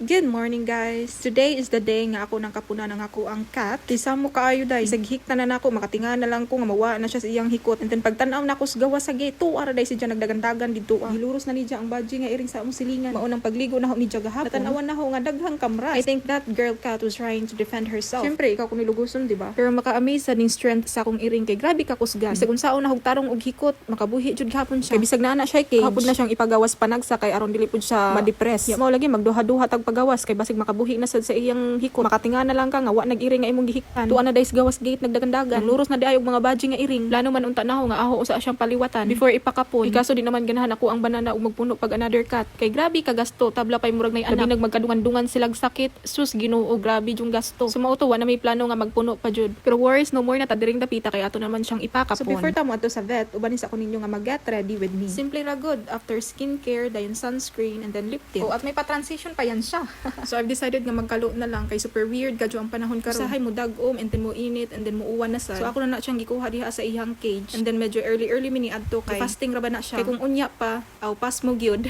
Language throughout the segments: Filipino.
Good morning guys. Today is the day nga ako nang kapuna ng ako ang cat. Tisa mo kaayo day. Saghik na nako makatinga na lang ko nga mawa na siya sa iyang hikot. And then pagtan-aw na ako sa gawa sa gate, ara day si diyan nagdagandagan didto. Giluros na ni diya ang badji nga iring sa among silingan. Maunang pagligo na ho ni diya gahapon. Natanawan na ho nga daghang kamra. I think that girl cat was trying to defend herself. Syempre ikaw kun niluguson, di ba? Pero maka-amaze sa ning strength sa akong iring kay grabe ka kusgan. Bisag unsaon na hog tarong og hikot, makabuhi jud gahapon siya. Kay bisag na siya cage. Hapon na siyang ipagawas panagsa kay aron dili pud siya ma-depress. Ya mao lagi magduha-duha tag pagawas kay basig makabuhi na sad sa iyang hikot. Makatinga na lang ka nga wa nag-iring nga imong gihiktan. Tuwa na days gawas gate nagdagandagan. Luros na di ayog mga badji nga iring. Plano man unta na ho nga aho usa siyang paliwatan before ipakapon. Ikaso di naman ganahan ako ang banana ug magpuno pag another cat. Kay grabe ka gasto, tabla pay murag nay anak. Labi nagmagkadungan-dungan silag sakit. Sus Ginoo, grabe yung gasto. Sumauto wa na may plano nga magpuno pa jud. Pero worries no more na ta diring dapita kay ato naman siyang ipakapon. So before ta mo ato sa vet, ubanin sa kuninyo nga mag-get ready with me. Simple ra good after skincare, dayon sunscreen and then lip tint. Oh, at may pa-transition pa yan siya. So I've decided nga magkalo na lang kay super weird gadyo ang panahon karon. Usahay mo dagom and then mo init and then mo uwan na sad. So ako na siyang gikuha diha sa iyang cage and then medyo early mini adto kay fasting ra ba na siya. Kay kung unya pa, aw pas mo gyud.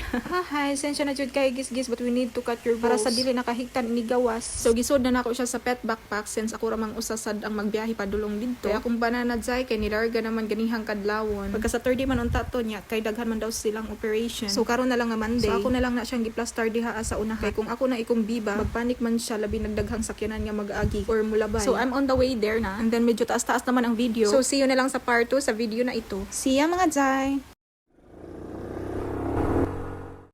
Hi, sensya na jud kay gis but we need to cut your balls para sa dili nakahiktan ini gawas. So gisod na nako siya sa pet backpack since ako ra mang usasad ang magbiyahe padulong didto. Kaya akong banana jay kay nilarga naman ganihang kadlawon. Pagka sa Saturday man unta to nya kay daghan man daw silang operation. So karon na lang nga Monday. So ako na lang na siyang giplastar diha sa unahan. Kay kung ako na ikong biba, magpanik man siya labi nagdaghang sakyanan nga mag-agi or mulabay. So I'm on the way there na. And then medyo taas-taas naman ang video. So see you na lang sa part 2 sa video na ito. See ya mga jay!